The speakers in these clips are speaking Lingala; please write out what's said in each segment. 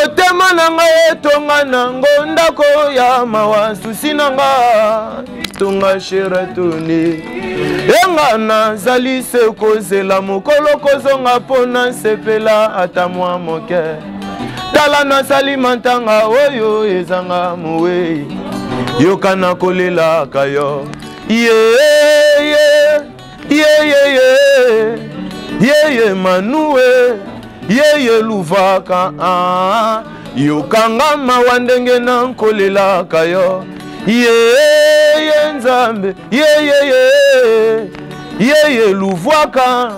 motema nanga etonga nango ndako ya mawa susi nanga tunga sheratoni enga nazali se kozela mokolo kozonga pona sepela ata mwa moke tala nasali mantanga oyo ezanga muwei yokana kolela kayo ye manue ye luvaka yokanga mawandenge na kolela kayo ye nzambe ye luvaka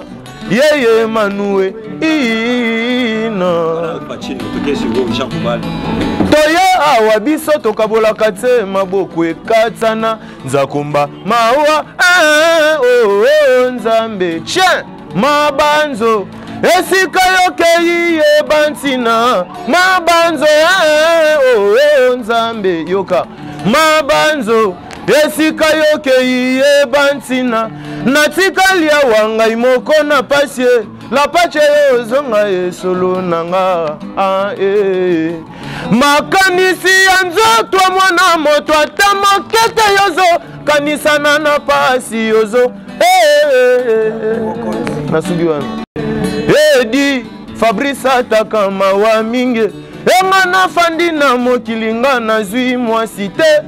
ye manue ino toya awa biso tokabolaka te maboko ekatsana nzakumba mawa nzambe tien mabanzo esika yokei yeba ntina mabanzo nzambe yoka mabanzo esika yokei yeba ntina natikali awa ngai moko na pasie la pache yozonga esolo nanga makanisi ya nzoto mwana moto ata mokete yozo kanisana na pasi yozo nasugi wana edi Fabrice ataka mawa mingi enga nafandi na mokilinga nazwi mwasi te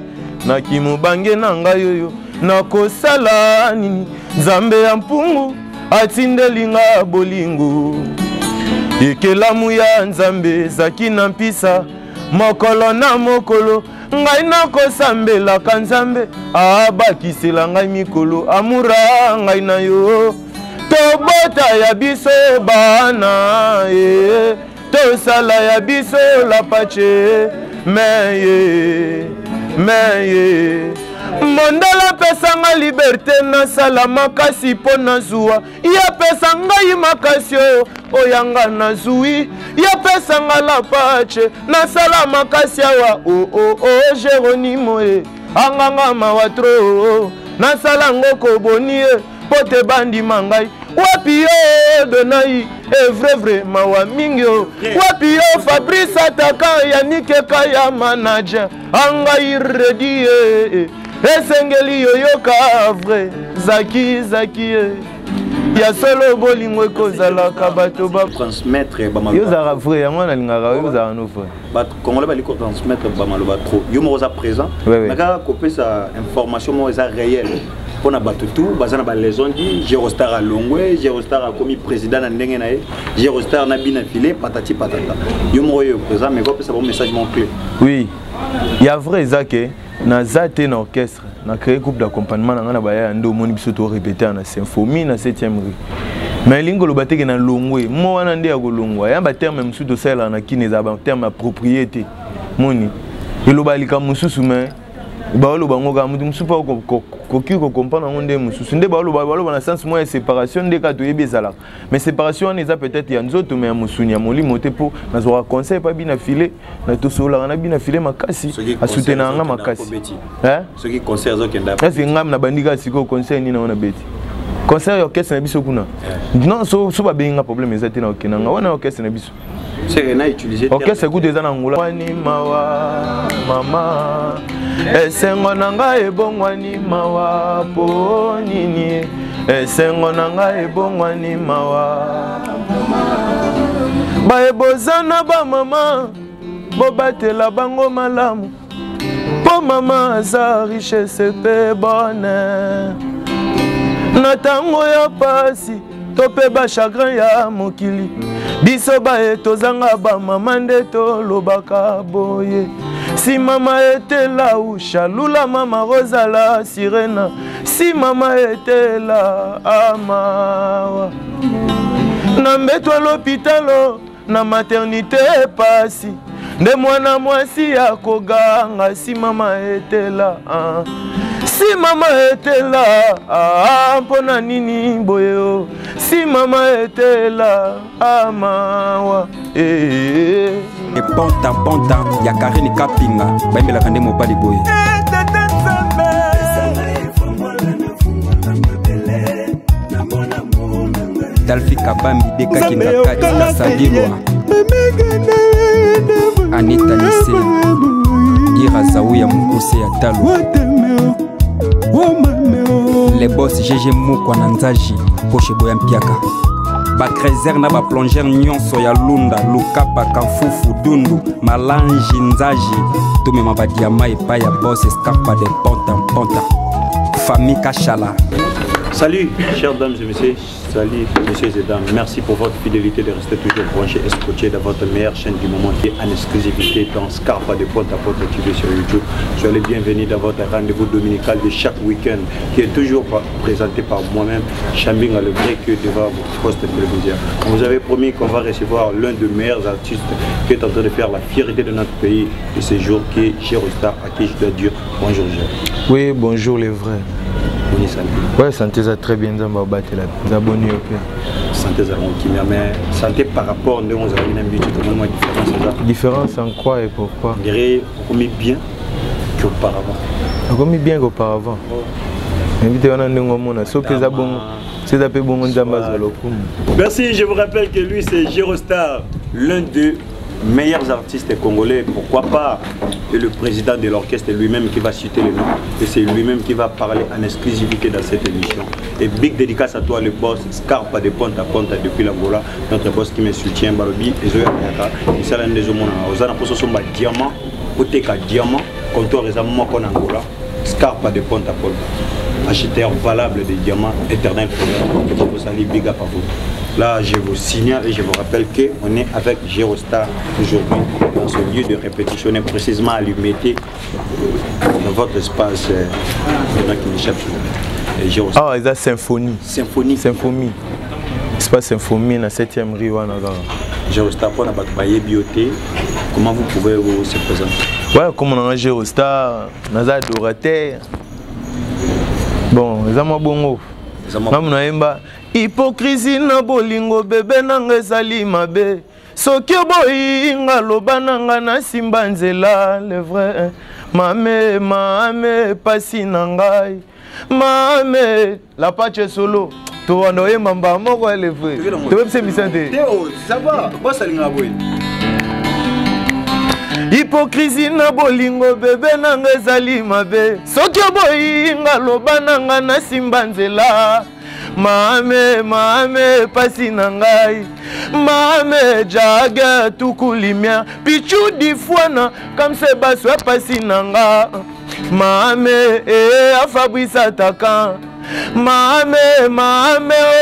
nakimubange na ngai yoyo nakosala nini nzambe ya mpungu atindelinga bolingo ekelamu ya nzambe ezaki na mpisa mokolo na mokolo ngai nakosambelaka nzambe abakisela ngai mikolo amura ngai na yo tobota ya biso bana tosala ya biso la pache meye mondala pesanga liberté nasala makasi mpo nazwa ya pesa ngai makasi oyanga nazwi ya pesanga la pache nasala makasi awa Geronimo anganga mawatro nasala ngoko boni pote bandi mangai wapi yo donai vrai mawa mingi wapi yo Fabrice ataka yanike kaya manager angai ready esengeli yoyoka vrai zaki ya solo bolingo ekozalaka bato ba transmettre yozaka vrai yango nalingaka yozaka no vrai bato congolais baliko transmettre bamaloba trop yo moko oza présent naka kopesa information moko eza réelle mpona bato tout baza na baleson di Gérostar alongwe Gérostar akomi président na ndenge na ye Gérostar na bina filé patati patata yo moko oyo présent mais kopesa bon message mon clé oui ya vrai ezake naza te na orchestre na créé groupe d'accompagnement na ngana baya ndo moni biso to répéter na symphonie na 7e rue mais lingolo bateke na longwe mo wana nde ya kolongwa ya ba terme msuto sala na kineza ba terme ya propriété moni eloba lika mususu mais baolo bango ka mutu musupa koki ko comprendre ngonde mususu nde baolo na sens moi séparation nde ka to yebezala mais séparation eza peut-être ya nzoto mais musunya ya molimo te po na zo conseil pa bina filer na to sola na bina filer makasi a soutenir nga makasi ce qui concert zo kenda est-ce ngam na bandika siko conseil ni na wana beti conseil orchestre na biso kuna non so ba benga problème ezati na okenanga wana orchestre na biso c'est rien à utiliser orchestre écoute eza na ngula wani mawa mama esengo nanga ebongwani mawa po nini esengo nanga ebongwani mawa baebozana ba mama bobatela bango malamu po mama aza richesse pe bonheur na tango ya pasi tope ba chagrin ya mokili biso ba tozanga ba mama nde tolobaka boye si mama était là ou chalula mama rozala sirena si mama était là amawa na mbeto l'hôpital na maternité pasi nde mwana mwasi ya koganga si mama était là si mama était là mpona nini boyo si mama était là amawa ponta ponta ya Karine Kapinga baimela kande mobali boye Talfi Kabambi deka kinga kati na Sandilwa Anita Nise Irazaouya Mukuse ya Talo les boss GG Mukwa Nanzaji Poche Boya Mpiaka Bakrezer na ba plonger nyonso ya Lunda Lukapa Kafufu Dundu Malanji Nzaji Tume mabadiama epa ya boss Escapa de Ponta Famille Kachala. Salut chers dames et messieurs, salut messieurs et dames, merci pour votre fidélité de rester toujours branché et scotché dans votre meilleure chaîne du moment qui est en exclusivité dans Scarpa de Ponta TV sur YouTube. Soyez les bienvenus dans votre rendez-vous dominical de chaque week-end qui est toujours présenté par moi-même, Chambinga le vrai que devant votre poste télévisé. On vous avait promis qu'on va recevoir l'un des meilleurs artistes qui est en train de faire la fierté de notre pays de ces jours qui est Gérostar, à qui je dois dire bonjour Gérard. Oui, bonjour les vrais. Ouais, santé ça très bien dans ma batte là. D'abonner au pire. Santé ça on mais santé par rapport à nous on a une habitude comment différence ça. Différence en quoi et pourquoi? Je dirais comme bien qu'auparavant. Comme bien qu'auparavant. Invité on a un monde sauf que ça bon. C'est un peu bon Merci, je vous rappelle que lui c'est Gérostar, l'un des meilleurs artistes congolais, pourquoi pas, et le président de l'orchestre lui-même qui va citer le nom, et c'est lui-même qui va parler en exclusivité dans cette émission. Et big dédicace à toi le boss, Scarpa de Ponta depuis l'Angola, notre boss qui me soutient, Barobi, et Zoya Kayaka, et ça l'un des hommes, on a posé son diamant, Oteka diamant, comptoir récemment qu'on Angola, Scarpa de Ponta, acheteur valable des diamants éternels pour vous saluer, big up à vous. Là, je vous signale et je vous rappelle qu'on est avec Gérostar aujourd'hui dans ce lieu de répétition, précisément à l'Humété, dans votre espace. Il y en a qui m'échappent. Ah, c'est la symphonie. Symphonie. Espace symphonie dans la 7e rue. Gérostar, pour la bioté, comment vous pouvez vous se présenter? Ouais, comme on a Gérostar, on a Dorothée. Bon, les amis bongo. Hypocrisie na bolingo bebe nanga ezali mabe soki boyinga loba nanga na simba nzela le vrai mame pasi na ngai mame la pache solo to wanoye mamba moko le vrai to bepse misante Théo ça va bossa linga boy hypocrisie na bolingo bebe nanga ezali mabe soki boyinga loba nanga na simba nzela mame pasi na ngai mame jaga tukulimia pichu difwana kamse baswa pasi na nga mame afabrice ataka mame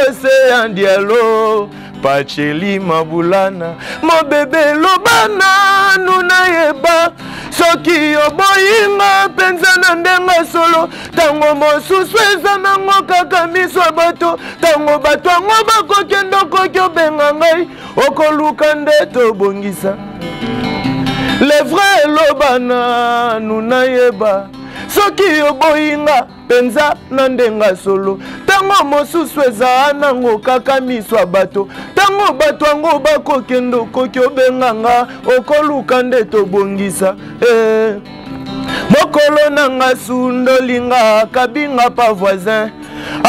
océan dialo pacheli mabulana mo bebe lobana nuna yeba soki oboyinga penza na ndenga solo tango mosusu eza nango kaka miso ya bato tango bato yango bakokende okoki obenga ngai okoluka nde tobongisa le vrai elobana nuna yeba soki oboyinga penza na ndenga solo tango mosusu eza nango kaka miso ya bato tango bato yango bakokende okoki obenga nga okoluka nde tobongisa mokolo nanga sundolinga kabinga pa voisin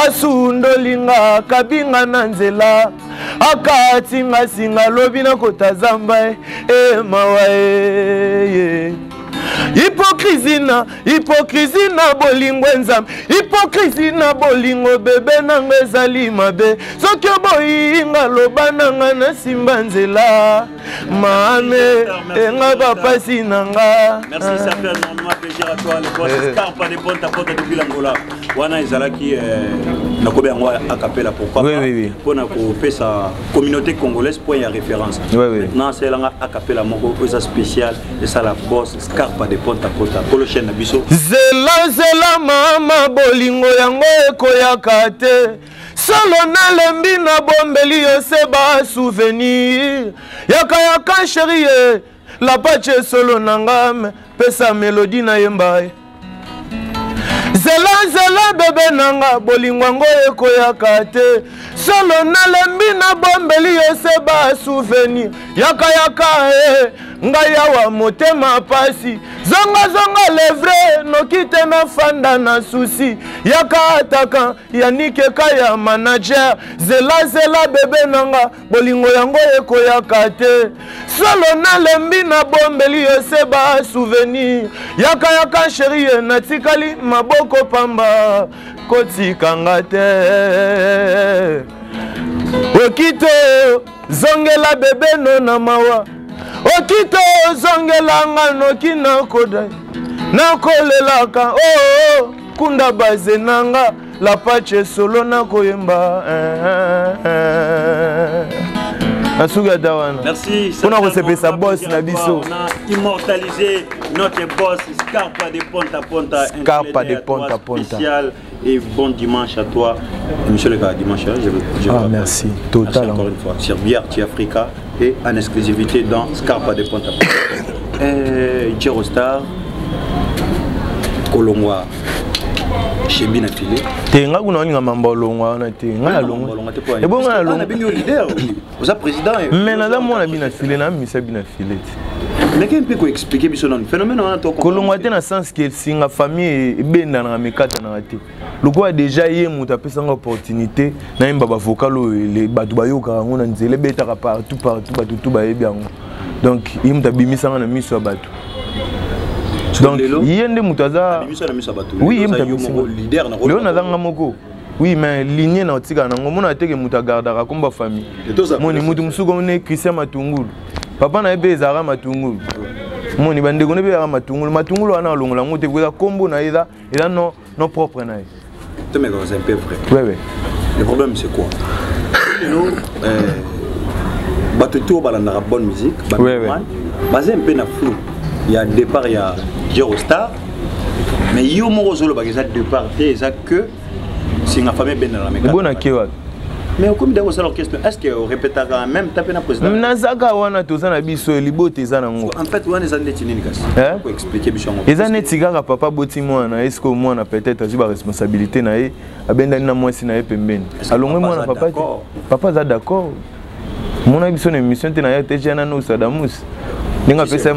asundolinga kabinga na nzela akatinga singa lobi na kotazamba mawa hypocrisie na bolingo nzambe hypocrisie na bolingo bebe nanga ezali mabe soki boyinga loba nanga na simba nzela mame enga bapasi nanga. Merci, ça fait énormément plaisir à toi le boss Scarpa de Ponta depuis l'Angola wana ezalaki nakobe yango acapella pourquoi pas pour na ko sa communauté congolaise pour y a référence maintenant c'est là acapella moko oza spécial et ça la boss Scarpa de Ponta kolo chaîne biso zela mama bolingo yango ekoyaka te solo nalembi na bombeli yo se ba souvenir yaka chérie la pache solo nangam pesa mélodie na yemba zela bebe nanga bolingo yango ekoyaka te solo nalembi na bombeli yose ba souvenir yaka ngai awa motema pasi zonga levre nokite na fanda na susi yaka ataka yanike kaya manager zela bebe nanga bolingo yango ekoyaka te solo nalembi na bombeli yose ba souvenir yaka chérie natikali maboko pamba kotikanga te okito zongela bebe no na mawa okito zongela nga noki nakoda nakolelaka kunda baze nanga la pache solo nakoyemba merci. On a reçu sa boss na biso. On a immortalisé notre boss Scarpa de Ponta Ponta. Scarpa de Ponta Ponta. Spécial et bon dimanche à toi. Monsieur le gars, dimanche. Merci. Total. Merci encore une fois. Sur Biarti Africa et en exclusivité dans Scarpa de Ponta Ponta. Jerostar, Colombois. Chez Bina Filé. Tenga kuna ninga mambolongwa na tenga longa. Et bon na longa. Bino leader. Vous êtes président. Mais na mo na Bina Filé na misa Bina Filé. Mais qu'est-ce que expliquer biso non phénomène on a to. Kolongwa te na sens que singa famille ebenda na mikata na te. Loko déjà yé mutu apesa nga opportunité na imba ba vocal les batu bayoka ngona nzele betaka partout batu tout ba yebiango. Donc imta bimisa na miso ya batu. Donc yende mutaza oui leader na Léon azanga moko oui mais lignée na otika nango mona teke muta gardaka komba famille moni mutu musuko ne Christian Matungulu papa na ebe ezara Matungulu moni bande ko ne be ya Matungulu ana longola ngote ko kombo na eza non propre na te mais c'est un peu vrai oui le problème c'est quoi nous batuto balanda bonne musique basé un peu na flou. Il y a départ, il y a Jerostar, mais il y a un moment où il y a départ, que c'est une famille bien dans la mécanique. Mais comme dans l'orchestre, est-ce que vous répétez même taper la présidente? En fait, vous avez des études. Pour expliquer les années tigara papa botimwana est-ce que moi peut-être as une responsabilité na e abenda na moi sina e pembeni. Alors moi na papa za d'accord. Mon ambition émission te na ya te jana no Sadamus. Si c'est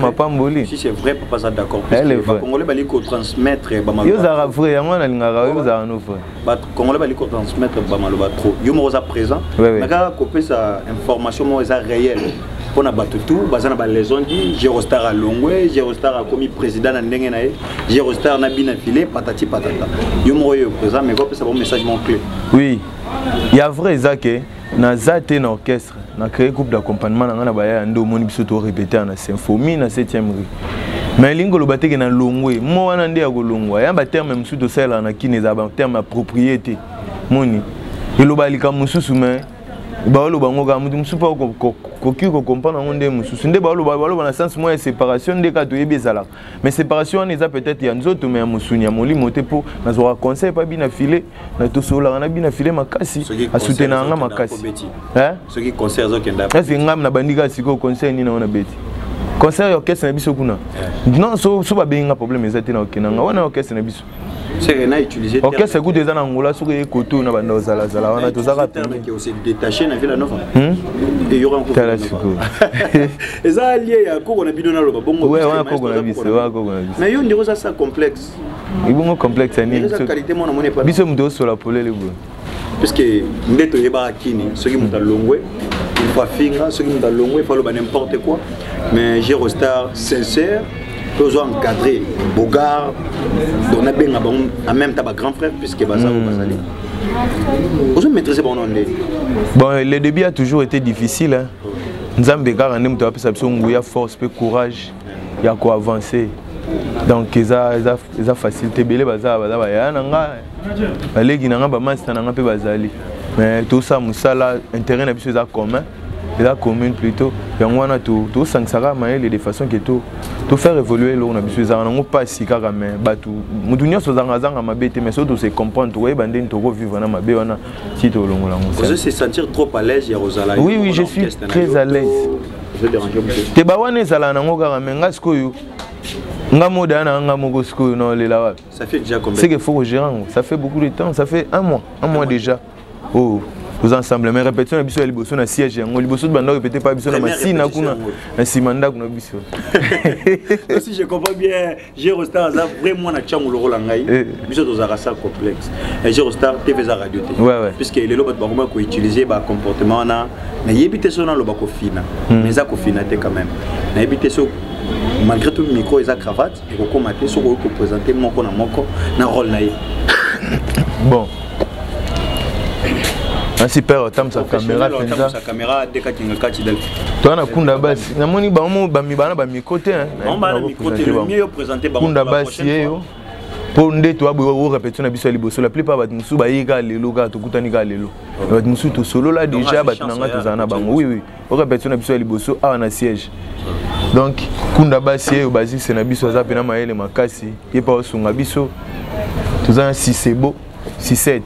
vrai, papa, ça d'accord. Les Congolais bali ko transmettre bamalo. Yo za vrai, yango na lingara yo za no vrai. Ba Congolais bali ko transmettre bamalo ba trop. Yo mo za présent. Naka copier sa information mo za réel. Pour na batutu, bazana ba leçon dit Jerostar a Longwe, Jerostar a commis président na ndenge na ye, Jerostar na Bina Filé, patati patata. Yo mo yo présent mais copier ça bon message mon clé. Oui. Il y a vrai ça que na zate na orchestre na créé groupe d'accompagnement na baya ndo moni biso to répéter na symphonie na 7e rue mais lingolo bateke na longwe mo wana ndé ya kolongwa ya ba terme musu to sala na kineza ba terme ya propriété moni eloba lika mususu mais ba lo bango ka mutu musu pa ko comprendre ngonde mususu ndé ba lo na sens moi séparation ndé ka to yebezala mais séparation on peut-être ya nzoto mais musunya moli moté pour na zo conseil pas Bina Filé na to sola na Bina Filé makasi a soutenir nga makasi hein ceux qui concert zo kenda est-ce ngam na bandika siko conseil ni na ona beti conseil orchestre na biso kuna non so ba benga problème ezati na okenanga wana orchestre na biso c'est rien à utiliser orchestre écoute eza na ngola soko e koto na banda zala wana to zaka qui aussi détaché na Villa Nova et y aura encore tala siko eza lié ya koko na bino na loba bongo ouais wana koko na biso mais yo ndiro ça complexe ibongo complexe ni qualité mo na mone pas biso mdo sola polele bo parce que ndeto yeba kini ceux qui muta longwe il faut finga ceux qui muta longwe il faut le n'importe quoi mais Jerostar sincère toujours encadré Bogart on a bien en même temps grand frère puisque Bazar ou Bazali vous maîtrisez bon nom. Bon le début a toujours été difficile hein nzambe kaka ndé muto apesa biso nguya force pe courage ya ko avancer donc eza facilité belé baza ya nanga balegi nanga ba master nanga pe bazali mais tout ça musala intérêt na biso eza commun la commune plutôt et on a tout ça de façon que tout faire évoluer là on a besoin on pas si carrément batu mudunya so zanga mabete mais surtout c'est comprendre ouais bande to vivre na mabe wana si to longola vous se sentir trop à l'aise Yerosala oui je suis très à l'aise je déranger monsieur te bawane zala nango carrément ngaskoyo ngamoda na ngamoko skoyo no lela wapi ça fait déjà combien c'est que faut gérer ça fait beaucoup de temps ça fait un mois déjà oh Tous ensemble, mais répétition na biso liboso na siège yango liboso de banda répéter pas biso na masina kuna na simanda kuna biso. Si je comprends bien, Gérostar a vraiment na tchango le rôle ngai. Biso to za ça complexe. Et Gérostar TV za radio té. Puisque il est là ba ko utiliser ba comportement na yebité so na lo ba ko fina. Mais za ko fina té quand même. Na yebité so malgré tout micro et sa cravate et ko maté so ko présenter moko na rôle na ye. Bon. Ainsi père tam sa caméra penza sa caméra de ka kinga kati del toi na kunda basi na moni ba mo ba mi bana ba mi côté hein on ba mi côté le mieux présenter ba kunda basi yo pour nde to abo répéter na biso liboso la plupart ba musu ba yika lelo ka to kutani ka lelo ba musu to solo là déjà ba tunanga to zana bango oui o répéter na biso liboso a na siège donc kunda basi yo basi c'est na biso za pena maele makasi ye pa osunga biso to za si c'est beau si 7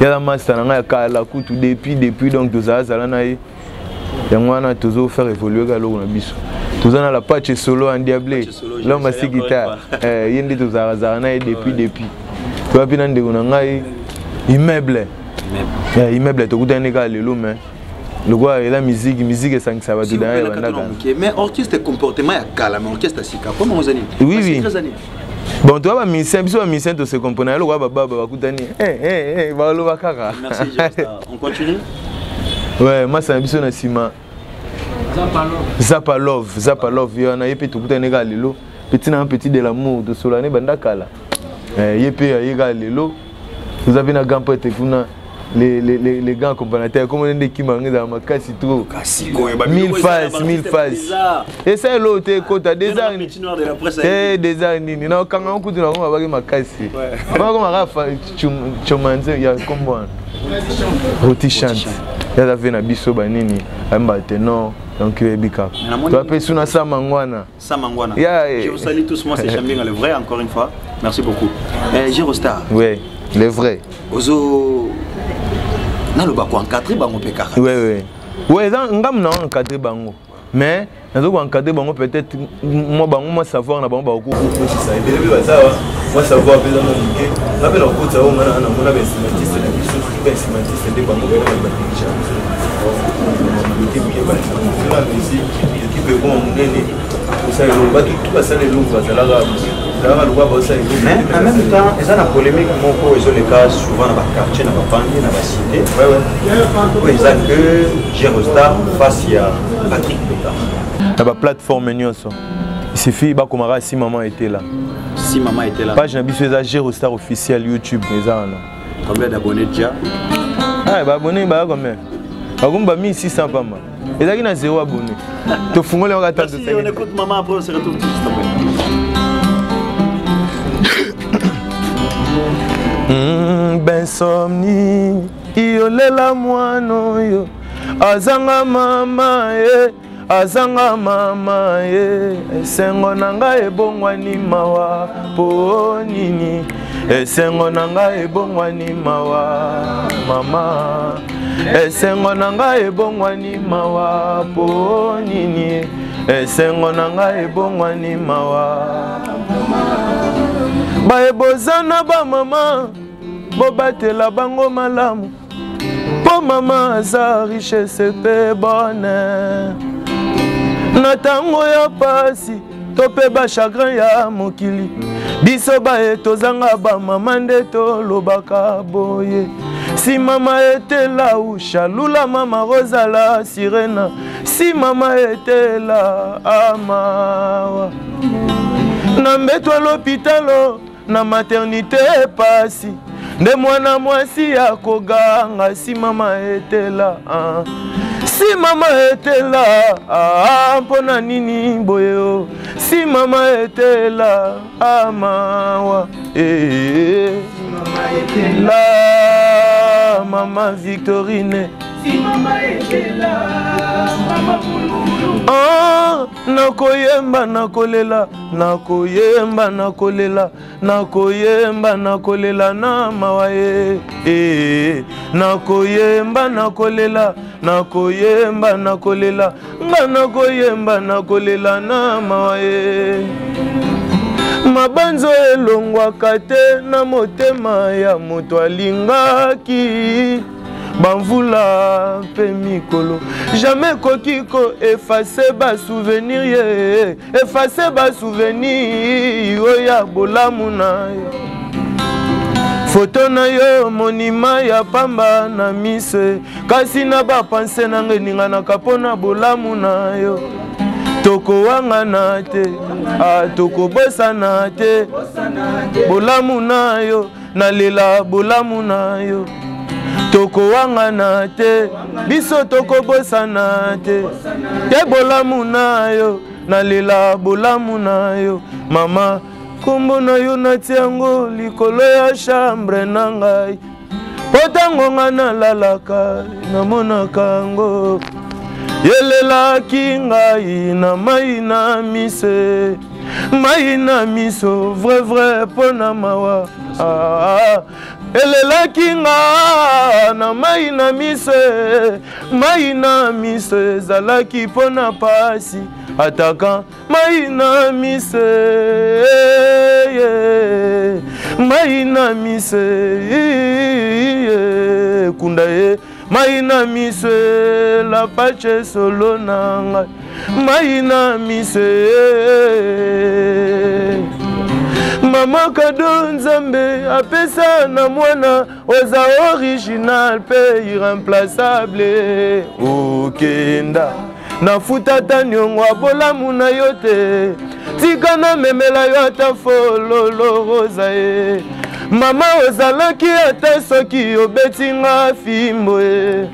il y a la master na kala kutu depuis donc toza zala na ye yangwana tozo faire évoluer ga lo na biso toza na la patch solo en diable l'homme asi guitare yende toza zala na ye depuis to apina ndeko na ngai immeuble to kutane ka lelo mais le quoi et la musique ça ça va dedans mais orchestre comportement ya kala mais orchestre sika comment vous allez oui bon toi ba musicien biso ba musicien to se comprendre le quoi baba bakutani ba lo bakaka merci Gérostar on continue ouais moi ça biso na sima Zappa love yo na yepe to kutani ka lelo petit de l'amour de solane banda kala yepe ya ka lelo vous avez na grand pote kuna les grands accompagnateurs comme on dit qui mangent dans ma casse trop 1000 phases et ça l'autre côté des années des années non quand on coûte on va voir ma casse comment on va faire chumanze ya combo roti chante ya da vena biso banini amba tenor donc bika tu appelles suna samangwana je vous salue tous moi c'est Chambinga le vrai encore une fois merci beaucoup Gérostar oui le vrai ozo na lo ba ko encadrer bango pe kaka ouais ngam na encadrer bango mais nazo ko encadrer bango peut-être moi savoir na bango ba ko ça aider ba ça moi savoir pe dans mon ligue la pe la ko tsa o ngana na mona ba simatiste na biso ba simatiste de bango ba ba déjà l'équipe ba la musique l'équipe est bon nene ça le ba tout ba ça les loups ça la mais en même temps, ils ont la polémique, ils ont les cas souvent dans le quartier, dans la famille, dans la cité. Ils ont que Gérostar face à Patrick Beta. Dans la plateforme, il suffit que si maman était là. Si maman était là. Page Nabiso Gérostar officiel YouTube. Combien d'abonnés déjà? Ah, abonnés, combien? Par contre, 1600 pas mal. Et là, il y a 0 abonnés. Tu fous le regard. Si on écoute maman, après on se retrouve tout juste après. Ben somni iolela mwano yo azanga mama esengo nanga ebongwani mawa po nini esengo nanga ebongwani mawa mama esengo nanga ebongwani mawa po nini esengo nanga ebongwani mawa baebozana ba mama bobatela bango malamu po mama aza richesse pe bonheur na tango ya pasi to pe ba chagrin ya mokili biso baye tozanga ba mama nde tolobaka boye si mama était là ou chalula mama rozala sirena si mama était là amawa na mbeto l'hôpital na maternité pasi nde mwana mwasi ya koganga si mama était là si mama était là mpona nini boyo si mama était là mawa là mama Victorine si mama était là mama nakoyemba nakolela nakoyemba nakolela nakoyemba nakolela na mawa nakoyemba nakolela nakoyemba nakolela nga nakoyemba nakolela na mawa mabanzo elongwaka te na motema ya moto alingaki Banvula pe mikolo jamais kokiko effacer ba souvenir ye effacer ba souvenir oya bolamu na yo foto na yo monima ya pamba na mise kasi na ba pense na ngeninga na kapona bolamu na yo toko wanga na te toko bosa na te bolamu na yo na lela bolamu na yo toko wanga na te biso toko bosa na te te bolamu na yo na lela bolamu na yo mama kombo na yo na tiango likolo ya chambre na ngai potango nga na lalaka namonaka ngo yelelaki ngai na mai na mise mai na miso vrai vrai pona mawa elelaki nga na mai na miso ezalaki pona pasi ataka mai na mise kunda ye mai na mise la pache solo nanga mai na mise mama kado nzambe apesa na mwana oza original pe irremplaçable okenda nafuta ta nyongo abolamu na yo te tika na memela yo ata fololo roza ye mama ozalaki ata soki obeti nga fimbo ye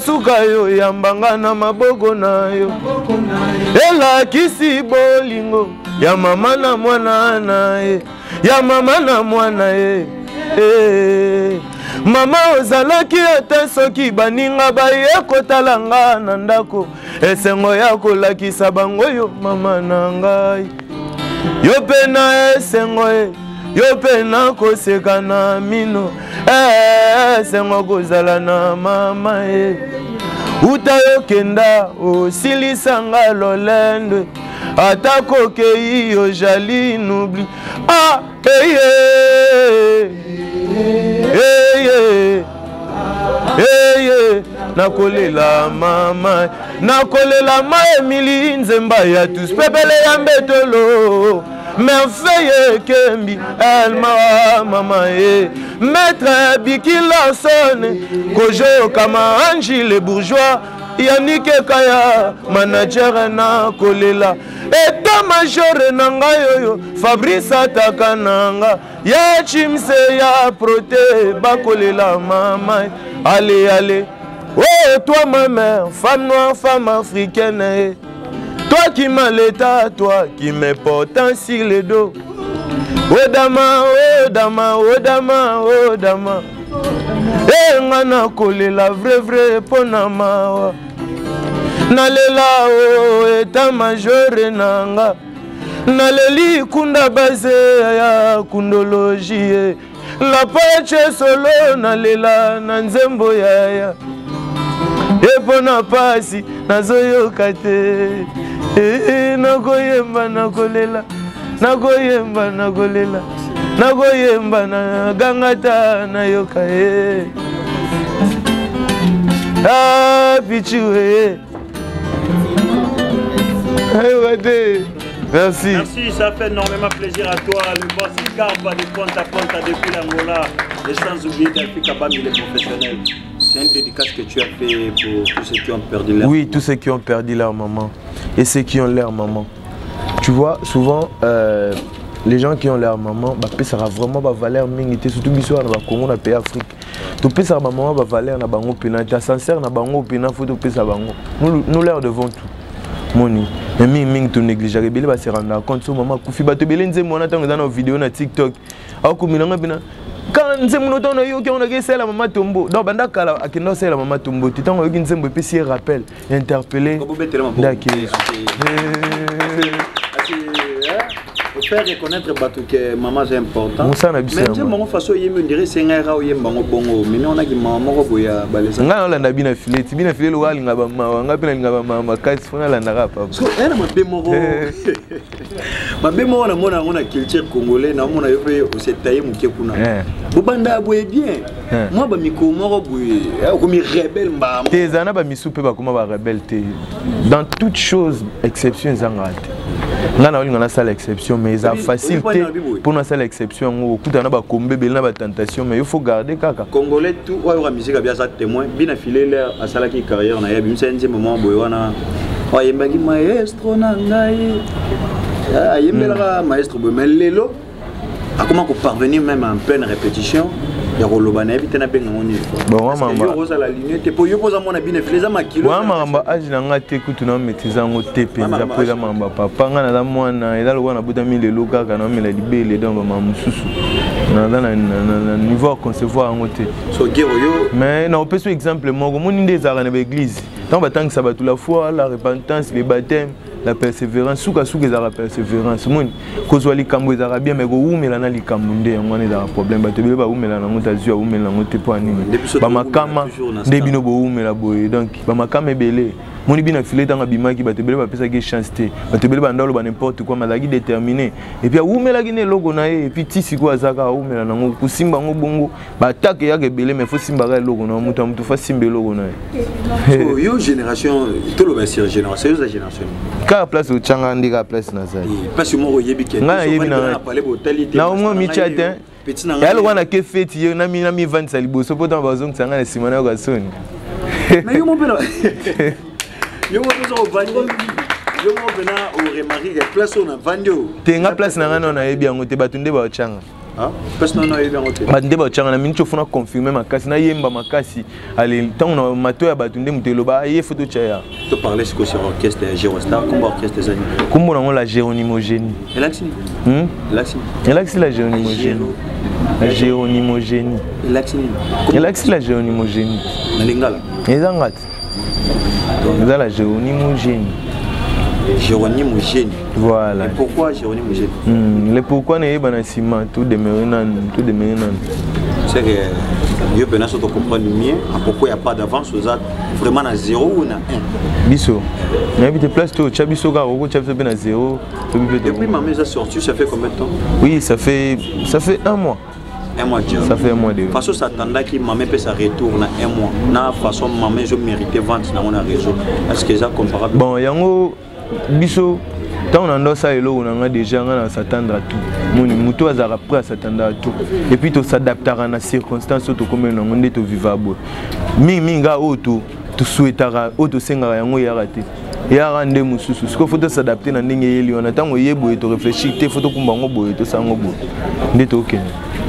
suka yo yambanga na maboko na yo elakisi bolingo ya mama na mwana na ye ya mama na mwana ye mama ozalaki ata soki baninga baye kotala nga na ndako esengo ya kolakisa bango yo mama na ngai yo pe na esengo ye yo pe na koseka na mino esengo kozala na mama ye uta yo kenda osilisa nga lolendo ata kokei yo jali nubli nakolela mama nakolela ma Emily nzemba ya tous pepele ya mbetolo merveille kembi elma mama e maître Biki Larson kojo kama Angie le bourgeois Yannick Kaya manager na kolela eta major nanga yoyo Fabrice ataka nanga ya chimse ya proté bakolela mama allez oh toi ma mère femme noire femme africaine toi qui m'as l'état toi qui me porte sur le dos oh dama ngana kolela vrai pona mawa nalela o eta major nanga naleli kunda base ya kundologie la pache solo nalela na nzembo yaya epona pasi nazoyoka te nakoyemba nakoyemba na gangata nayoka pichu merci. Merci, ça fait énormément plaisir à toi. Le boss Carpa de Ponta Ponta depuis l'Angola. Et sans oublier Delphi Kabam, il est professionnel. C'est une dédicace que tu as fait pour tous ceux qui ont perdu leur maman. Oui, tous ceux qui ont perdu leur maman. Et ceux qui ont leur maman. Tu vois, souvent, les gens qui ont leur maman, ça aura vraiment valeur mingi. Surtout que dans le Congo, dans le pays Afrique. Tu peux savoir que maman va valeur na bango pena. Tu es sincère na bango pena, faut te payer bango. Nous leur devons tout. Moni, mais ming tu négliges. Rebelle va se rendre compte sur maman. Koufi ba te belenze mona tango dans nos vidéos na TikTok. Au kumilanga bina. Quand nzembo to na yo ki on a gessé la maman tombo. Donc banda kala akino c'est la maman tombo. Tu tango yo nzembo pe si rappel, interpeller. D'accord. faire reconnaître que maman c'est important. Mais je m'en façon il me dirait c'est un rao yemba bongo mais on a qui maman ko boya balesa. Nga on l'a bina filé lo wali ngaba mawa nga pena ngaba mama kasi fona la ndaka papa. So elle m'a bémoro. Ma bémoro na mona on a culture congolais na mona yo pe o se tailler muke kuna. Bobanda boye bien. Moi ba miko moro boye comme rebelle mba. Tes ana ba misupe ba kuma ba rebelle te. Dans toute chose exception zangate. Nga na olinga na sala exception mais ça facile pour na sala exception ngo kuta na ba kombe bela ba tentation mais il faut garder kaka. Congolais tout wa musique a bien ça témoin bien affilé l'air à sala qui carrière na ya bimsa nje moment boye wana. Wa yembaki maestro na ngai. Ah yembela maestro boye mais lelo a comment qu'on parvenir même en pleine répétition. Ya rolobana evite na benga ngoni. Bon mama. Yo rosa la ligne te po yo poza mona bine fileza makilo. Wa mama ajina ngate kutu na metiza ngo tepe za poza mama papa ngana na mwana ela lo na buta mile loka kana mila libele donc mama mususu. Na niveau concevoir ngo te. So gero yo mais na opeso exemple moko moni ndeza na l'église. Tant batang sabatu la foi, la repentance, les baptêmes, la persévérance, souka ezara persévérance. Moni kozwa likambo ezara bien mais go umela na likambo nde ngwana ezara problème batebele ba umela na ngota zua umela ngote po anini. Ba makama ndebino bo umela boye donc ba makama ebele. Moni bina filé dans abimaki batebele ba pesa ke chance te. Batebele ba ndalo ba n'importe quoi malagi déterminé. Et puis umela gine logo na et puis tisi ko azaka umela na ngo kusimba ngo bongo ba attaque ya gebele mais faut simba ga logo na mutu mutu fa simbe logo na. Yo génération tout le basi génération la génération. Ka place au changa ndika place na za. Parce que moi yebi ke. Na yebi na parler botalité. Na mo mi chatin. Ya lo wana ke fete yo na mi vendre saliboso poto ba zonga tsanga na simana ka soni. Mais yo mo pela. Yo mo zo vendre. Yo mo bena au remarquer que place on a vendu. Tenga place na ngana na yebi yango te batunde ba changa. Parce que non yebi yango te. Batunde ba changa na mincho funa confirmer makasi na yemba makasi ale tant na mato ya batunde mutelo ba ye photo chaya. Tu parlais sur orchestre Gérostar comme orchestre des animaux. Comme on la Géronimogénie. Elaxi. Elaxi la Géronimogénie. La Géronimogénie. Elaxi la Géronimogénie. Na lingala. Ezangat. C'est la Géronimogénie. Géronimogénie. Voilà. Et pourquoi Géronimogénie? Le pourquoi n'est pas un ciment, tout demeure nan. C'est que je peux pas comprendre mieux pourquoi il n'y a pas d'avance aux autres. Vraiment à 0 ou à 1. Bisso. Il y a des places où tu as bisso car tu as fait à 0. Depuis ma maison sortie, ça fait combien de temps? Oui, ça fait 1 mois. Un mois déjà. Ça fait un mois déjà. De toute façon, ça attendait que maman peut ça retourne un mois. Na façon maman je méritais vendre dans mon réseau. Est-ce que ça comparable? Bon, yango biso tant on a ça et là on a déjà on s'attendre à tout. Mon muto azara prêt à s'attendre à tout. Et puis tu s'adapter à la circonstance auto comme on est to vivable. Minga auto tu souhaitera auto senga yango ya raté. Ya rande mususu. Ce qu'il faut s'adapter na ndenge yeli on attend oyebo et to réfléchir te photo kumbango boye to sango boye. Ndete OK.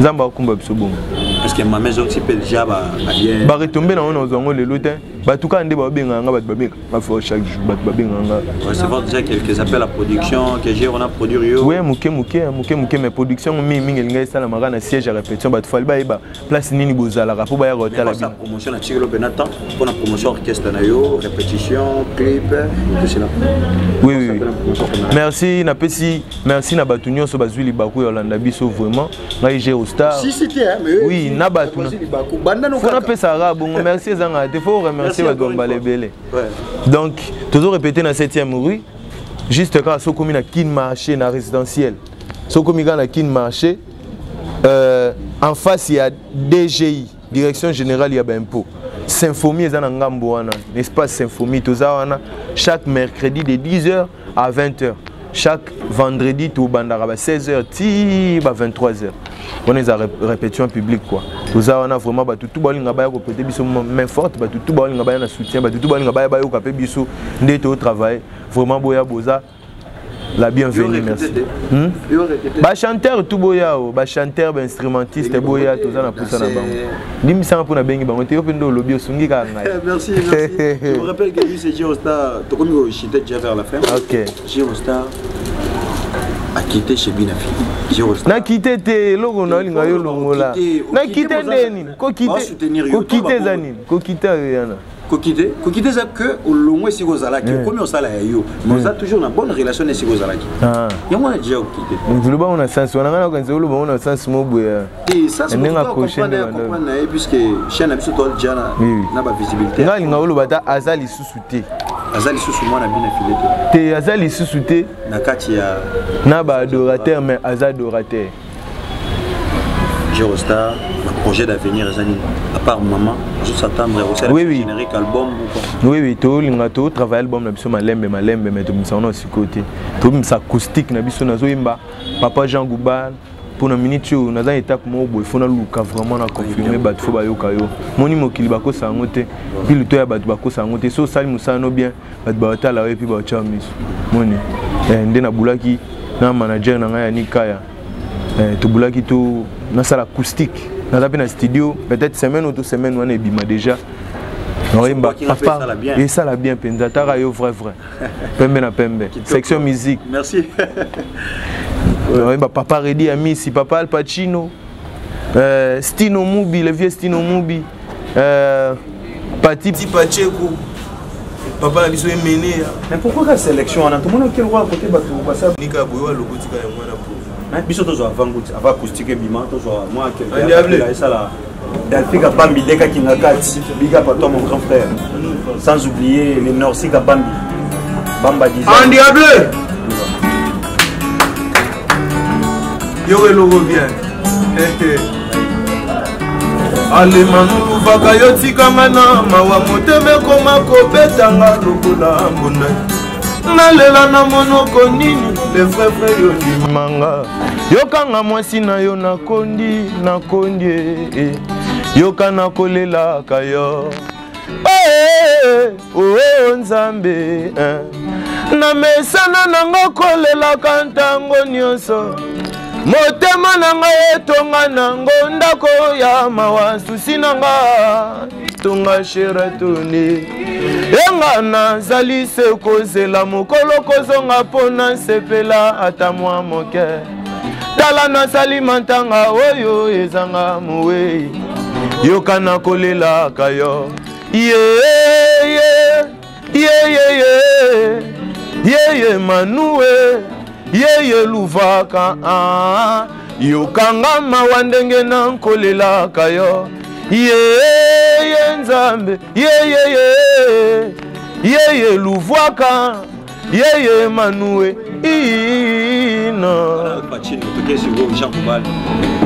Zamba kumba biso bongo. Parce que ma maison qui peut déjà bien ba retomber na on zongo le lotin. Ba tout cas ndé ba benga nga ba babeka. Ba faut chaque jour ba benga nga. Recevoir déjà quelques appels à production que j'ai on a produit yo. Oui, muke mais production mingi ngai sala magana siège à répétition ba fali ba iba place nini bozala ka po ba ya rotala bien. Promotion na Tigelo Benata pour la promotion orchestre na yo, répétition, clip, tout cela. Oui. Merci na pesi, merci na batunyo so bazuli baku Yolanda biso vraiment. Ngai Gérostar. Si c'était mais oui, na batuna. Faut na pesa ra bongo merci zanga, il faut remercier ba gomba lebele. Donc, toujours répéter na 7e rue. Juste quand ce comme na kin marché na résidentiel. Ce comme il na kin marché en face il y a DGI, Direction Générale ya Impôt. Symphonie est en ngambo wana, espace Symphonie tozawana chaque mercredi de 10h à 20h. Chaque vendredi tout bandara 16h ti 23h. On est à répétition publique quoi. Tozawana vraiment ba tout balinga ba ko péter biso main forte ba tout balinga ba na soutien ba tout balinga ba ko kapé biso ndé au travail. Vraiment boya boza la bienvenue merci. Ba chanteur tout boya ba chanteur ba instrumentiste boya toza na poussa na bango. Dim sanga pour na bengi bango te opendo lobby osungi ka ngai. Merci. Je me rappelle que lui c'est Gérostar, to comme il était déjà vers la fin. OK. Gérostar a quitté chez Binafi. Gérostar. Na quitté te logo na linga yo longola. Na quitté ndeni ko quitté zanini ko quitté yana. kokite ça que au long si vous allez que comme on sala yo mais on a toujours une bonne relation si vous allez il y a moi déjà kokite nous on a sens on a on a sens mobo et ça c'est comprendre puisque chaîne biso to jana na ba visibilité nga linga olo bata azali susute azali susu mwana bina filete te azali susute na kati ya na ba adorateur mais azadorateur Girostar, un projet d'avenir, à part maman, je s'attendre aussi à oui, générique album ou quoi. Oui, tout travail album, na biso malembe, mais tout ça on a aussi côté. Tout ça acoustique, na biso na zoimba, papa Jean Goubal, pour na minute na za étape mo boy, faut na luka vraiment na confirmer bat fo ba yo kayo. Moni mokili bako sangote, puis le to ya bat bako sangote, so sali musano bien, bat ba tala et puis ba cha miso. Moni. Ndena bulaki na manager na ngaya ni kaya. Tu boulaki tout na salle acoustique na tapé na studio peut-être semaine ou 2 semaines on est bima déjà et ça la bien penza tara yo vrai pembe na pembe section musique merci papa Redi ami si papa Al Pacino Stino Mubi le vieux Stino Mubi Pati Pacheco papa la biso mené mais pourquoi la sélection on a tout le monde quel roi côté bateau passer nika boyo logo tika ya mwana biso tozo avant acoustique bima tozo moi quelqu'un ça là Dalfika Bambi deka kingakati biga pa toi mon grand frère sans oublier les Norsika Bambi Bamba disait en diable yo le logo bien ale manu vaka yo tikanga na mawa moteme koma kobetanga lokola mbona nalela na monoko nini le vrai yo ndimanga yokanga mwasi na yo nakondi yokana kolela kayo nzambe na mesana nanga kolela kantango nyonso motema nanga etonga nango ndako ya mawa susi nanga tonga sheratoni enga nazali se kozela mokolo kozonga mpona sepela ata mwa moke tala nasali mantanga oyo ezanga muwei yokana kolela kayo ye manuwe ye luvaka yokanga mawa ndenge na nkolela kayo ye nzambe ye luvwaka ye manuwe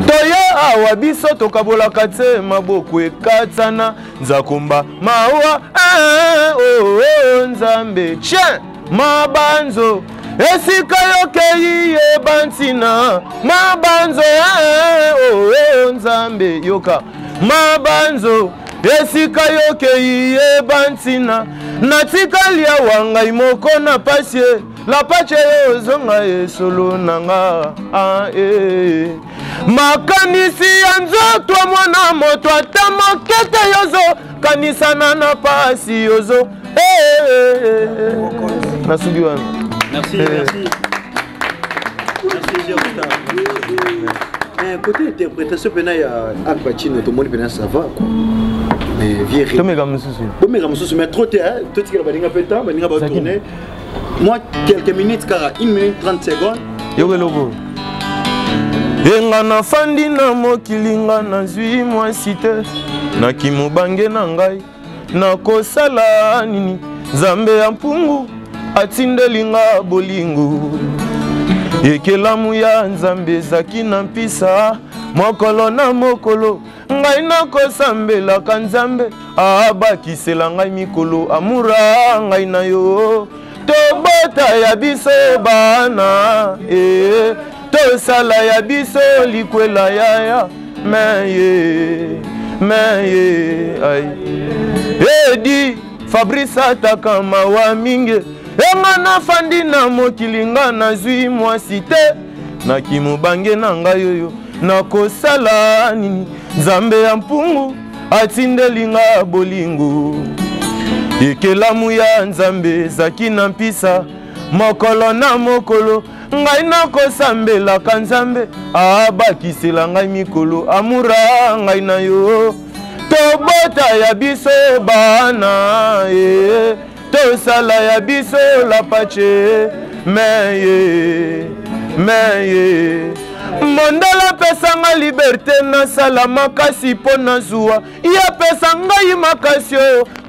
toya awa biso tokabolaka te maboko ekatsana nzakomba mawa nzambe tien mabanzo esika yokei yeba ntina mabanzo nzambe yoka mabanzo esika yokei yeba ntina natikali awa ngai moko na pasie la pache yo zonga esolo nanga makanisi ya nzoto mwana moto ata makete yozo kanisana na pasi yozo nasugi wana merci côté interprétation pena ya Al Pacino tout le monde pena ça va quoi mais vieux mais trop tard tout ce qui va venir péta va venir va tourner moi quelques minutes car 1 minute 30 secondes yo logo enga na fandi na mokilinga na zwi mwasi te na kimubange na ngai na kosala nini nzambe ya mpungu atindelinga bolingo ekelamu ya nzambe ezaki na mpisa mokolo na mokolo ngai nakosambelaka nzambe abakisela ngai mikolo amura ngai na yo tobota ya biso bana tosala ya biso likwela yaya meye ay edi Fabrice ataka mawa mingi enga na fandi na mokilinga na zwi mwasi te na kimubange na ngai yoyo na kosala nini nzambe ya mpungu atindelinga bolingo ekelamu ya nzambe ezaki na mpisa mokolo na mokolo ngai nakosambelaka nzambe abakisela ngai mikolo amura ngai na yo tobota ya biso bana tosala ya biso la pache meye mondala pesa nga liberté nasala makasi mpo nazwa ya pesa ngai makasi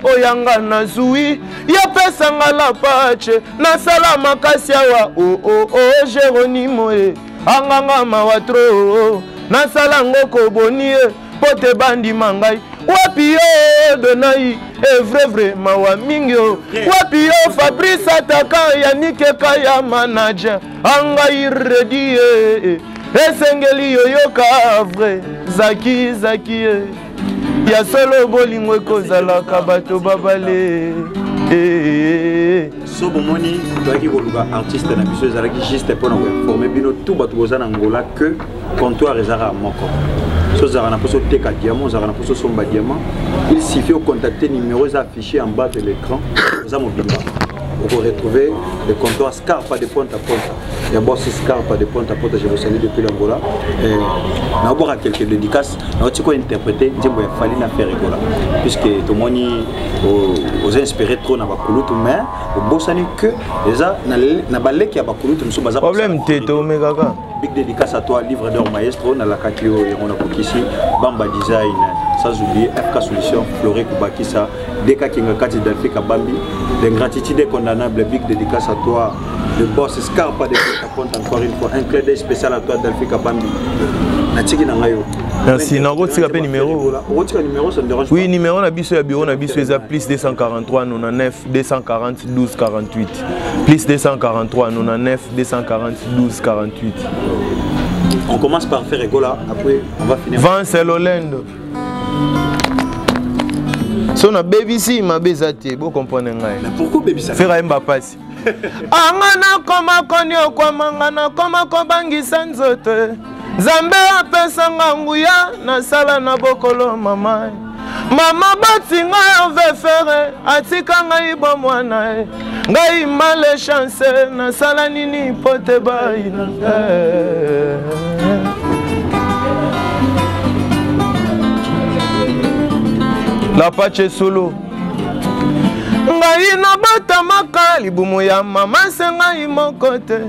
oyanga nazwi ya pesa nga la pache nasala makasi awa Geronimo anganga mawa tro nasala ngoko boni pote bandi mangai wapi yo donai vrai mawa mingi wapi yo Fabrice Ataka Yannick Kaya manager angai ready esengeli yoyoka vrai zaki ya solo bolingo ekozalaka bato babale so bomoni toyaki koluka artiste na biso ezalaki juste mpona koinforme bino tout bato boza na ngola que comptoir ezalaka moko so ozalaka na mposo oteka diamant ozalaka na mposo osomba diamant il suffit ocontacter numéro eza affiché en bas de l'écran oza mobimba vous retrouvez le comptoir Scarpa de Ponta à Ponta. D'abord, c'est Scarpa de Ponta à Ponta, je vous salue depuis l'Angola. Nous avons quelques dédicaces, nous avons interprété, nous avons fallu faire Angola. Puisque tout le monde a inspiré trop dans Bakoulout, mais au bout que déjà, dans balai qui a Bakoulout, nous sommes pas problème, big dédicace à toi, livre d'or maestro, dans la Kakio et on a ici, Bamba Design, sans oublier FK Solution, Floré Koubakisa, Deka Kingakati Delphi Kabambi, des gratitudes condamnables, big dédicace à toi, le boss Scarpa de Ponte encore une fois, un clin d'œil spécial à toi Delphi Kabambi. Merci, nous avons un numéro. Oui, numéro na biso ya bureau na biso eza plus 243 99 240 12 48. Plus 243 99 240 12 48. On commence par faire Egola, après on va finir. Vance Lolendo. So na BBC ma bezate, vous comprenez ngai. Mais pourquoi BBC? Faire Mba passe. Angana koma konyo kwa mangana koma kobangisa nzoto. Zambe apesa nguya na sala na bokolo mama. Mama batinga ove fere atika ngai bo mwana ngai male chance na sala nini pote baina. La pache solo ngai na bata makali bumu ya mama senga imokote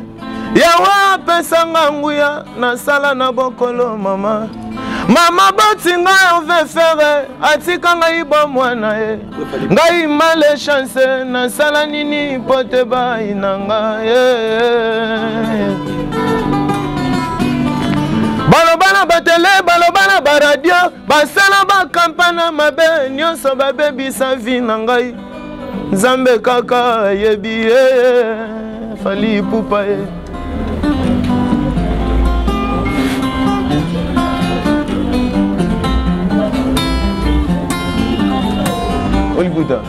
yawa pesa nguya na sala na bokolo mama. Mama batinga ove fere atika ngai bo mwana ngai male chance na sala nini pote baina ngai. Balobana batele, balobana baradio, basala ba kampana mabe, nyonso babebisa vi na ngai. Nzambe kaka yebi fali pupa Olibuda.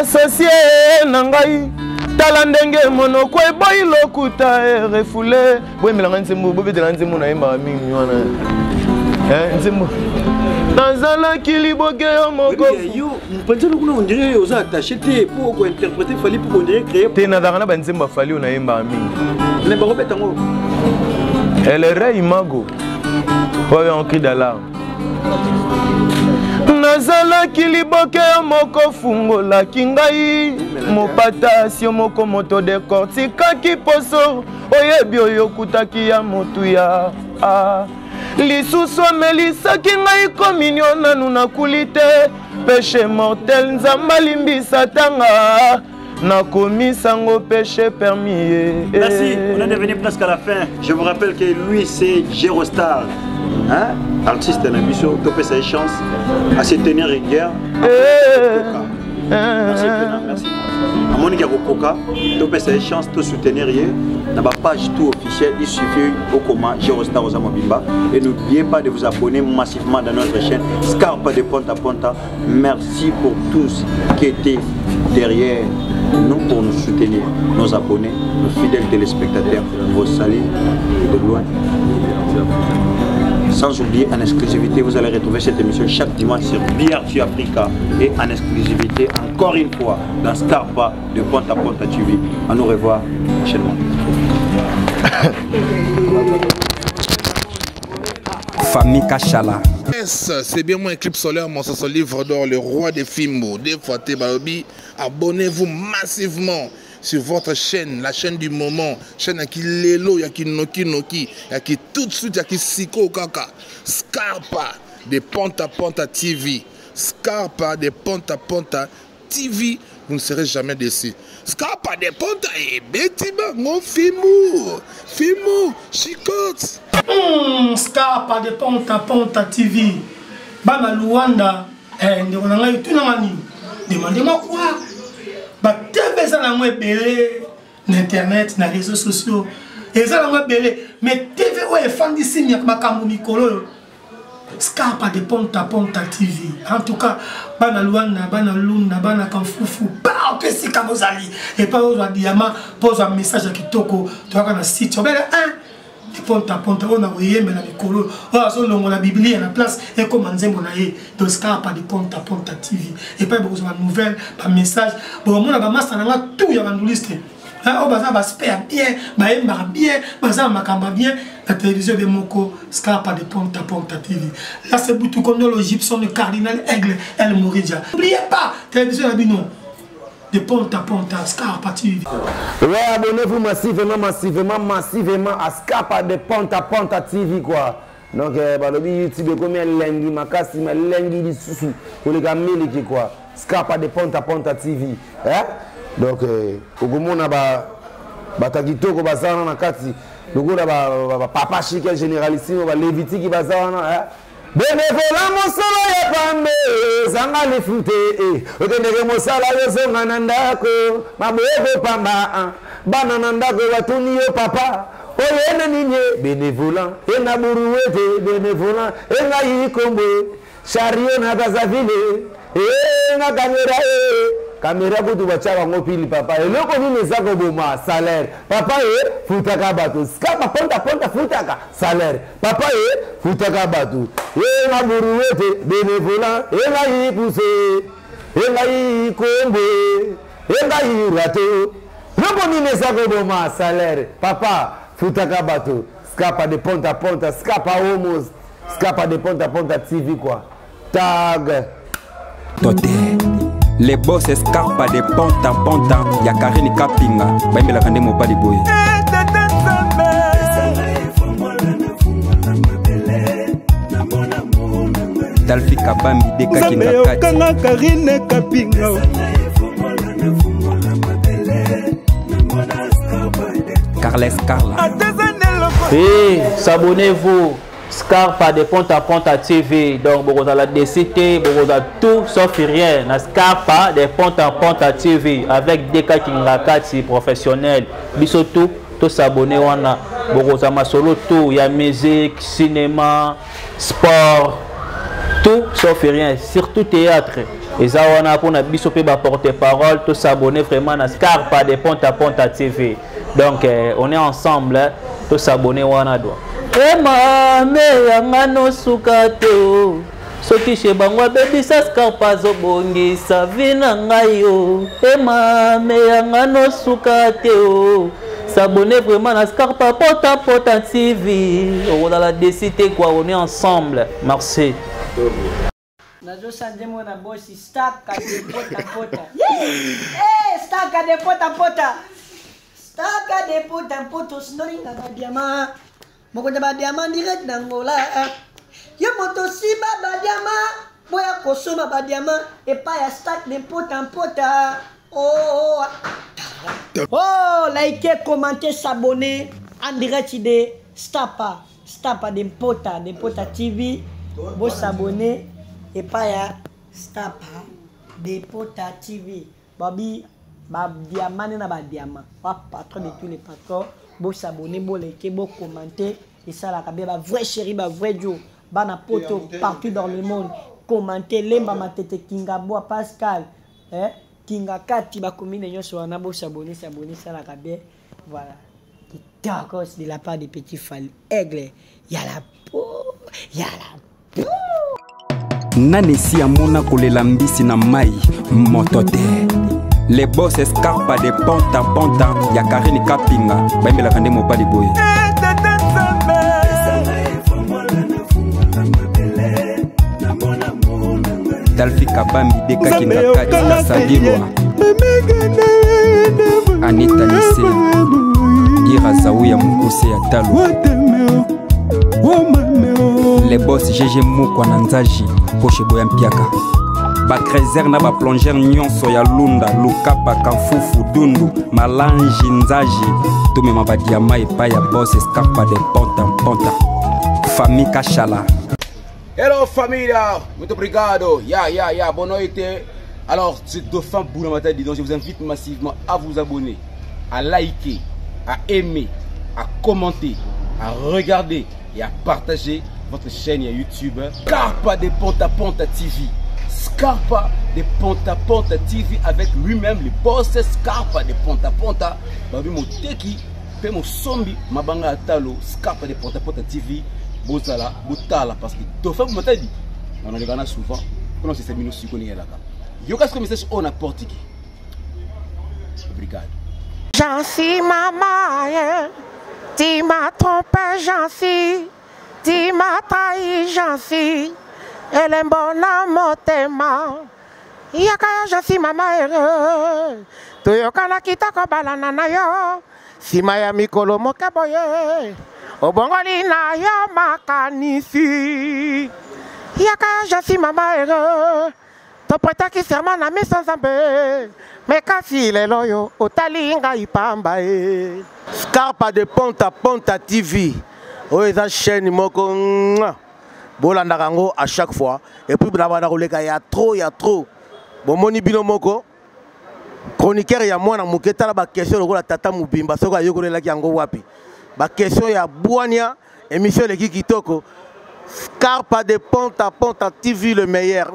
Associé nangai talandenge monoko boy lokuta refoulé boy melanga nzembo bobe de nzembo na yemba mingi wana nzembo nazala kiliboke yo moko yo mpenza lokuna on dirait oza attaché te pour ko interpréter fali pour on dirait créer te na dangana ba nzembo fali na yemba mingi ne ba robeta ngo elle rey mago boy en cri d'alarme. Nazala kiliboke moko fungola kingai mopatasi moko moto de kortika kiposo oyebi oyokutaki ya motu ya lisusu melisa kingai kominyo nanu nakulite péché mortel nzamba limbisa tanga nakomi sango péché permis. Merci, on est devenu presque à la fin. Je vous rappelle que lui c'est Gérostar. Hein? Artiste de la mission, topé sa chance à se tenir rigueur. Merci. À Monica Rokoka, topé sa chance de soutenir dans ma page tout officielle. Il suffit au comment Gérostar aux Amobimba. Et n'oubliez pas de vous abonner massivement dans notre chaîne Scarpa de Ponta à Ponta. Merci pour tous qui étaient derrière nous pour nous soutenir, nos abonnés, nos fidèles téléspectateurs. Vous saluez de loin. Sans oublier en exclusivité, vous allez retrouver cette émission chaque dimanche sur BRT Africa et en exclusivité encore une fois dans Scarpa de Ponta Ponta TV. À nous revoir prochainement. Famille Kachala. C'est bien mon éclipse solaire, mon son livre d'or, le roi des films. Des fois, abonnez-vous massivement sur votre chaîne, la chaîne du moment, chaîne qui Lelo, qui Noki, qui tout de suite, qui Siko Kaka, Scarpa de Ponta Ponta TV, Scarpa de Ponta Ponta TV, vous ne serez jamais déçus. Scarpa de Ponta et Betiba, mon Fimou, Chicote. Scarpa de Ponta Ponta TV, Bana Luanda, demandez-moi quoi? TV ça la belé internet na réseaux sociaux et ça la belé mais TV ouais fan d'ici ni makambo mikolo Scarpa de Ponta Ponta TV en tout cas bana luana bana luna bana kamfufu pas que si kamozali et pas aux diamant pose un message à kitoko tu vas na site belle de Ponta Ponta on a yembe na mikolo oh so longo la Bible à la place et comme nzembo na ye de Scarpa de Ponta Ponta TV et pas besoin de nouvelles pas message bon mon ba master na tout ya banduliste hein on baza ba spare bien ba emba bien baza makamba bien la télévision de Moko Scarpa de Ponta Ponta TV là c'est Boutou Kondolo Gibson le cardinal Aigle El Mouridia n'oubliez pas télévision Abino de Ponta Ponta Scarpa TV. Ouais, abonnez-vous massivement à Scarpa de Ponta Ponta TV quoi. Donc balobi YouTube comme lengi makasi ma lengi di susu pour les gamins qui quoi. Scarpa de Ponta Ponta TV. Hein? Donc okomona ba takito ko bazana na kati. Lokola ba papa chic généralissime ba leviti ki bazana hein. Bénévolat mon solo ya pambe zanga le fute otendeke mosala yo zonga na ndako maboko pamba bana na ndako watuni yo papa oyene ninye bénévolat ena buruwete bénévolat enga yikombe chario na bazavile enga caméra kutu bachaka ngopili papa eloko nini ezako boma salaire papa futaka bato Scarpa Ponta Ponta futaka salaire papa futaka bato na buruwete bénévolat enga yipuse enga yikombe enga yirato eloko nini ezako boma salaire papa futaka bato Scarpa de Ponta Ponta Scarpa homos Scarpa de Ponta Ponta TV quoi tag Tote les boss Scarpa de Ponta Ponta ya Karini Kapinga baimela kande mobali boy Dalfi Kabambi deka kinga kati Karine Kapinga Carles Carla s'abonnez-vous Scarpa de Ponta Ponta TV. Donc, vous allez décider, vous allez tout sauf rien. Scarpa de Ponta Ponta TV avec des cas qui sont professionnels. Bisotou, tout s'abonner. Vous allez solo tout. Il y a musique, cinéma, sport, tout sauf rien. Surtout théâtre. Et ça, on a pour nous porte-parole. Tout s'abonner vraiment à Scarpa de Ponta Ponta TV. Donc, on est ensemble. Tout s'abonner. Mame yangano sukato soki shebangwa baby sa Scarpa zobongisa vina ngayo mame yangano sukato s'abonner vraiment à Scarpa Ponta Ponta TV on a la décidé quoi on est ensemble merci nazo sanjemo na boss Scarpa de Ponta Ponta Scarpa de Ponta Ponta Scarpa de Ponta Ponta snoring na diamant moko de badiama direct d'Angola. Yo moto siba badiama, boya kosoma badiama et pas ya stack de Ponta Ponta. Oh, likez, commentez, s'abonner en direct de Scarpa de Ponta TV. Vous s'abonner et pas ya Scarpa de Ponta TV. Babi, badiama na badiama. Patron de tous les patrons. Bon s'abonner, bon liker, bon commenter. Et ça, la cabine, vrai chéri, vrai Dieu. Bana poto partout dans le monde. Commenter, lemba matete Kinga Boa Pascal. Kinga Kati, ba commune nyonso wana bon s'abonner, ça la cabine. Voilà. Qui encore de la part des petits Fall Aigle. Il y a la peau. yala nanesi amona kolela mbisi na mai moto te. Les boss Scarpa de ponta ponta ya Karine Kapinga bayimbelaka nde mobali boye. Dalfi Kabambi Deka Kingakati Kasadilwa Anita Nise Ira Zaouya Mukuse ya Talo. Les boss GG Mukwa na Nzaji Poche Boya Mpiaka Bakrezer na ba plonger nyonso ya Lunda Lukapa Kanfufu Dundu Malanji Nzaji Tume mabadi ya mai pa ya boss Scarpa de ponta ponta Famille Kachala. Hello familia, muito obrigado. Bonne noite. Alors, c'est Dauphin Boulamata, donc je vous invite massivement à vous abonner, à liker, à aimer, à commenter, à regarder et à partager votre chaîne YouTube Scarpa de Ponta Ponta TV. Scarpa de Ponta Ponta TV avec lui-même le boss Scarpa de Ponta Ponta. Babi Moteki, pe mo sombi mabanga atalo Scarpa de Ponta Ponta TV. Bozala, Botala, parce que Dauphin Boulamata dit, on a les gars souvent, on sait que c'est qu'on est là. Yo qu'est-ce que message on a porté? Obrigado. Jansi maman, tu m'as trompé Jansi, tu m'as trahi Jansi, elle est bonne à motema. Yaka Jansi maman, tu yokana kita ko balana na yo, si maya mikolo mokaboye, obongoli na yo makanisi. Yaka Jansi maman, to preta ki serma na mi sans ambe, me kasi lelo yo otalinga ipamba e. Scarpa de Ponta Ponta TV. Oeza chaîne moko bolanda kango à chaque fois et puis bana koleka ya trop. Bon moni bino moko chroniqueur ya mwana muketa la ba question lokola tata mubimba soko ayokolela ki yango wapi. Ba question ya Bouania émission le kitoko. Scarpa de Ponta Ponta TV le meilleur.